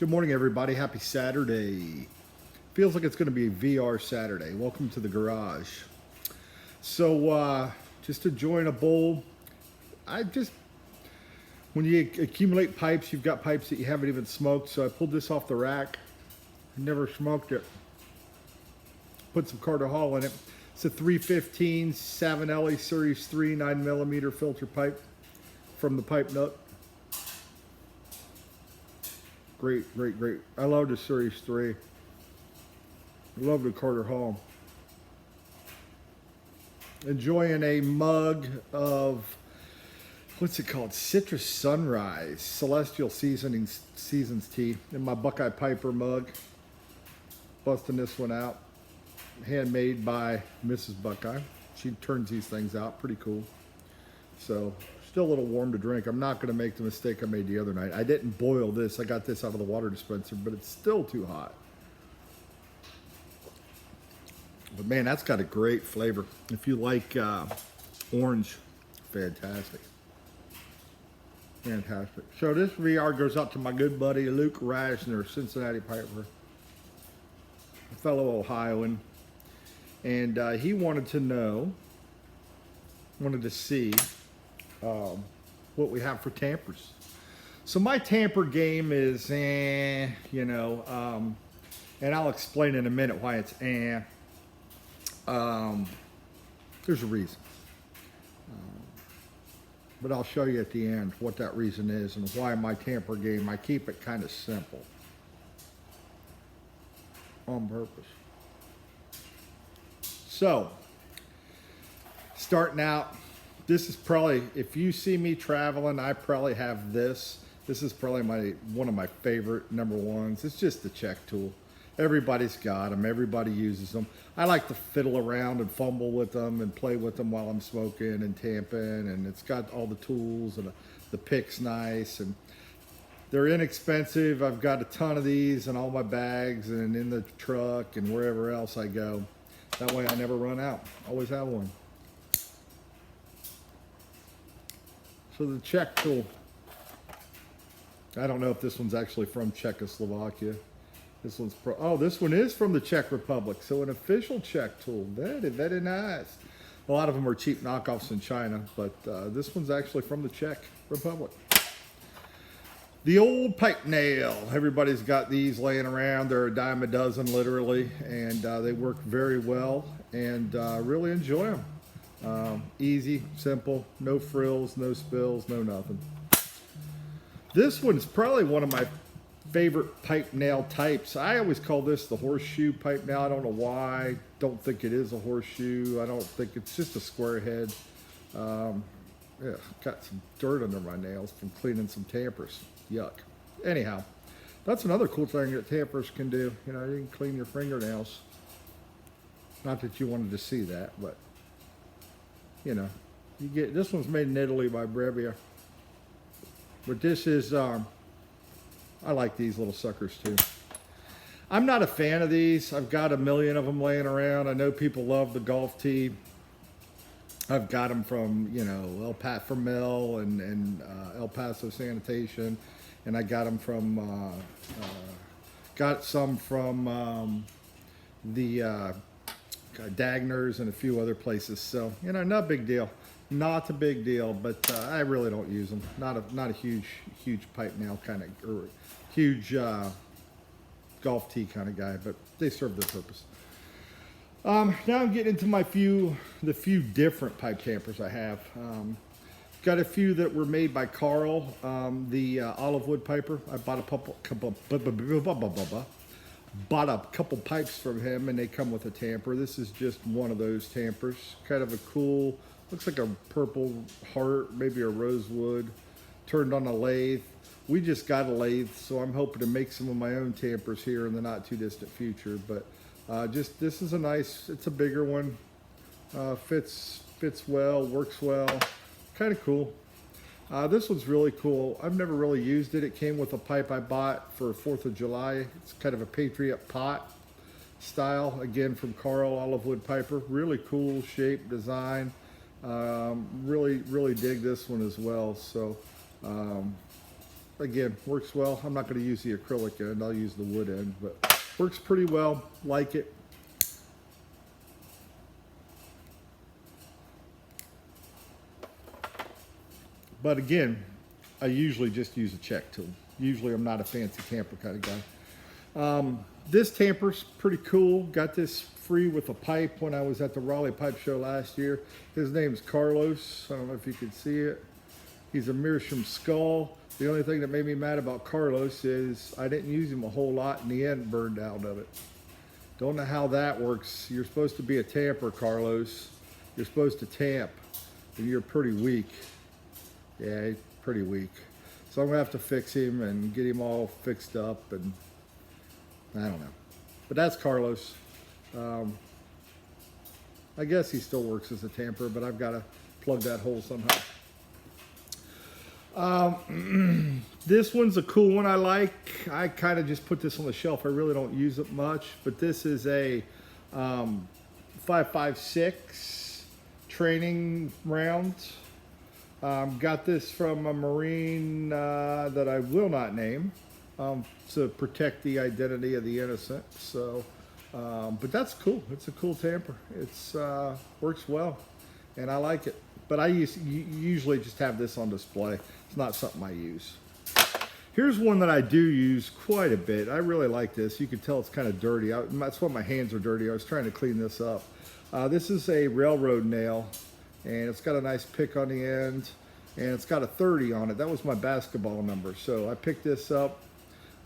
Good morning, everybody. Happy Saturday. Feels like it's going to be a VR Saturday. Welcome to the garage. So, just to join a bowl, when you accumulate pipes, you've got pipes that you haven't even smoked. So I pulled this off the rack. Never smoked it. Put some Carter Hall in it. It's a 315 Savinelli Series 3 9mm filter pipe from the Pipe Nut. Great. I love the Series 3. I love the Carter Hall. Enjoying a mug of, what's it called? Citrus Sunrise Celestial Seasons tea in my Buckeye Piper mug. Busting this one out. Handmade by Mrs. Buckeye. She turns these things out. Pretty cool. So, still a little warm to drink. I'm not going to make the mistake I made the other night. I didn't boil this. I got this out of the water dispenser, but it's still too hot. But man, that's got a great flavor. If you like orange, fantastic. Fantastic. So this VR goes out to my good buddy Luke Rasner, Cincinnati Piper, a fellow Ohioan. And he wanted to see what we have for Tampers. So my Tamper game is, and I'll explain in a minute why it's there's a reason. But I'll show you at the end what that reason is and why my Tamper game, I keep it kind of simple. On purpose. So, starting out, this is probably, if you see me traveling, I probably have this. This is probably one of my favorite number ones. It's just the check tool. Everybody's got them. Everybody uses them. I like to fiddle around and fumble with them and play with them while I'm smoking and tamping. And it's got all the tools and the pick's nice. And they're inexpensive. I've got a ton of these in all my bags and in the truck and wherever else I go. That way I never run out. Always have one. So the check tool. I don't know if this one's actually from Czechoslovakia. This one's this one is from the Czech Republic. So an official Czech tool. Very nice. A lot of them are cheap knockoffs in China, but this one's actually from the Czech Republic. The old pipe nail. Everybody's got these laying around. They're a dime a dozen, literally, and they work very well, and really enjoy them. Easy, simple, no frills, no spills, no nothing. This one's probably one of my favorite pipe nail types. I always call this the horseshoe pipe nail. I don't know why. Don't think it is a horseshoe. I don't think it's just a square head. Yeah, got some dirt under my nails from cleaning some Tampers. Yuck. Anyhow, that's another cool thing that Tampers can do. You can clean your fingernails. Not that you wanted to see that, but you get, this one's made in Italy by Brevia. But this is, I like these little suckers too. I'm not a fan of these. I've got a million of them laying around. I know people love the golf tee. I've got them from, from Mel and El Paso Sanitation. And I got them from, got some from the Dagners and a few other places. So, not a big deal. Not a big deal, but I really don't use them. Not a huge pipe nail kind of, or huge golf tee kind of guy, but they serve their purpose. Now I'm getting into the few different pipe Tampers I have. Got a few that were made by Carl, the olive wood piper. I bought a couple pipes from him, and they come with a Tamper. This is just one of those Tampers. Kind of a cool, looks like a purple heart, maybe a rosewood, turned on a lathe. We just got a lathe, so I'm hoping to make some of my own Tampers here in the not too distant future. But this is a nice, it's a bigger one, fits well, works well, kind of cool. This one's really cool. I've never really used it. It came with a pipe I bought for 4th of July. It's kind of a Patriot pot style, again from Carl Olive Wood Piper. Really cool shape, design. Really dig this one as well. So again, works well. I'm not going to use the acrylic end. I'll use the wood end, but works pretty well. Like it. But again, I usually just use a check tool. Usually I'm not a fancy tamper kind of guy. This tamper's pretty cool. Got this free with a pipe when I was at the Raleigh Pipe Show last year. His name's Carlos. I don't know if you can see it. He's a Meerschaum skull. The only thing that made me mad about Carlos is I didn't use him a whole lot and the end burned out of it. Don't know how that works. You're supposed to be a tamper, Carlos. You're supposed to tamp, and you're pretty weak. Yeah, he's pretty weak. So I'm gonna have to fix him and get him all fixed up, and I don't know. But that's Carlos. I guess he still works as a tamper, but I've got to plug that hole somehow. This one's a cool one I like. I kind of just put this on the shelf. I really don't use it much, but this is a 5.56 training round. Got this from a Marine that I will not name to protect the identity of the innocent. So, but that's cool. It's a cool tamper. It's works well, and I like it. But I usually just have this on display. It's not something I use. Here's one that I do use quite a bit. I really like this. You can tell it's kind of dirty. That's why my hands are dirty. I was trying to clean this up. This is a railroad nail, and it's got a nice pick on the end, and it's got a 30 on it. That was my basketball number. So I picked this up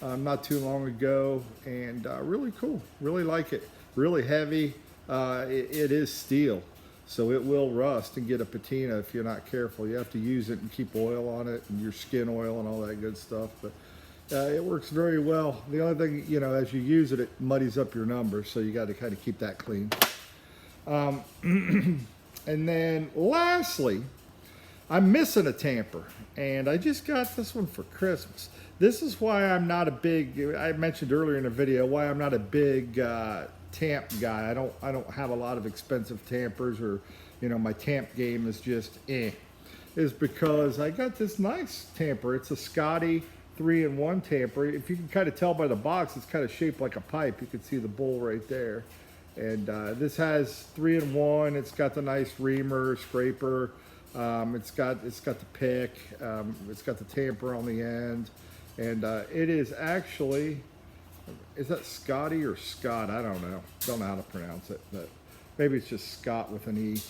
not too long ago, and really cool. Really like it. Really heavy. It is steel, so it will rust and get a patina if you're not careful. You have to use it and keep oil on it and your skin oil and all that good stuff. But it works very well. The only thing, you know, as you use it, it muddies up your numbers, so you got to kind of keep that clean. And then lastly, I'm missing a tamper, and I just got this one for Christmas. This is why I'm not a big, I mentioned earlier in the video, why I'm not a big tamp guy. I don't have a lot of expensive tampers, or, you know, my tamp game is just is because I got this nice tamper. It's a Scottie 3-in-1 tamper. If you can kind of tell by the box, it's kind of shaped like a pipe. You can see the bowl right there. And this has 3-in-1. It's got the nice reamer, scraper. It's got the pick. It's got the tamper on the end, and it is actually, is that Scottie or Scott? I don't know. Don't know how to pronounce it, but maybe it's just Scott with an E.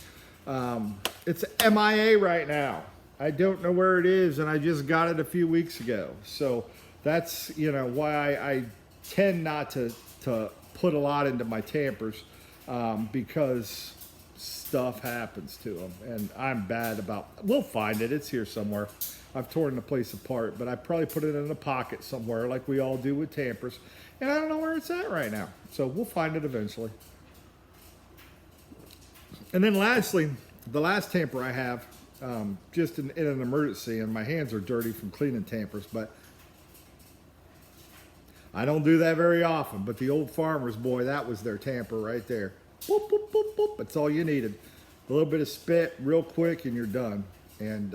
It's MIA right now. I don't know where it is, and I just got it a few weeks ago. So that's, you know, why I tend not to put a lot into my tampers, because stuff happens to them, and I'm bad about, we'll find it, it's here somewhere. I've torn the place apart, but I probably put it in a pocket somewhere like we all do with tampers, and I don't know where it's at right now, so we'll find it eventually. And then lastly, the last tamper I have, just in an emergency, and my hands are dirty from cleaning tampers, but I don't do that very often. But the Old Farmers, boy, that was their tamper right there. Boop, boop, boop, boop. That's all you needed. A little bit of spit, real quick, and you're done. And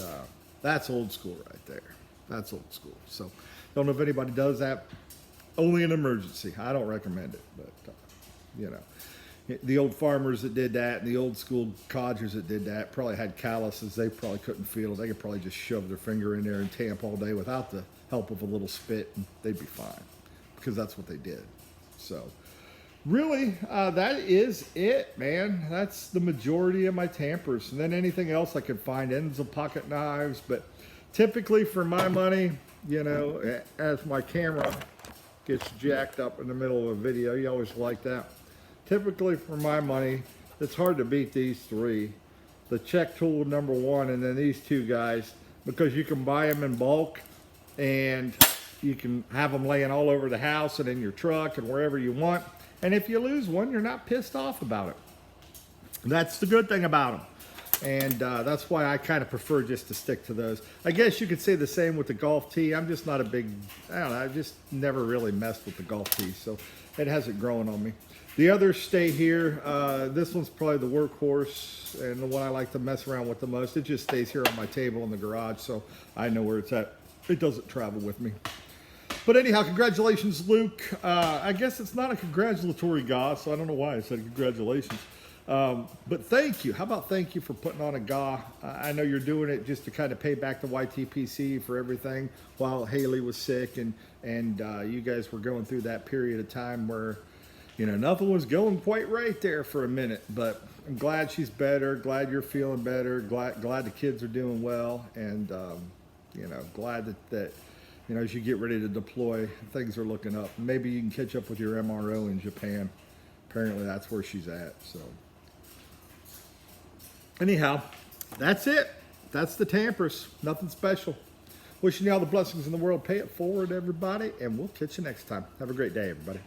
that's old school right there. That's old school. So, don't know if anybody does that. Only an emergency. I don't recommend it, but you know, the Old Farmers that did that, and the old school codgers that did that, probably had calluses. They probably couldn't feel it. They could probably just shove their finger in there and tamp all day without the help of a little spit, and they'd be fine, because that's what they did. So really, that is it, man. That's the majority of my tampers. And then anything else I could find, ends of pocket knives. But typically for my money, you know, as my camera gets jacked up in the middle of a video, you always like that. Typically for my money, it's hard to beat these three. The check tool #1, and then these two guys, because you can buy them in bulk, and you can have them laying all over the house and in your truck and wherever you want. And if you lose one, you're not pissed off about it. That's the good thing about them. And that's why I kind of prefer just to stick to those. I guess you could say the same with the golf tee. I'm just not a big, I don't know, I've just never really messed with the golf tee, so it hasn't grown on me. The others stay here. This one's probably the workhorse and the one I like to mess around with the most. It just stays here on my table in the garage, so I know where it's at It doesn't travel with me. But anyhow, congratulations, Luke. I guess it's not a congratulatory GAW, so I don't know why I said congratulations. But thank you. How about thank you for putting on a GAW? I know you're doing it just to kind of pay back the YTPC for everything while Haley was sick and you guys were going through that period of time where, you know, nothing was going quite right there for a minute. But I'm glad she's better. Glad you're feeling better. Glad the kids are doing well. And, you know, glad that you know, as you get ready to deploy, things are looking up. Maybe you can catch up with your MRO in Japan. Apparently that's where she's at. So anyhow, that's it. That's the Tampers. Nothing special. Wishing you all the blessings in the world. Pay it forward, everybody, and we'll catch you next time. Have a great day, everybody.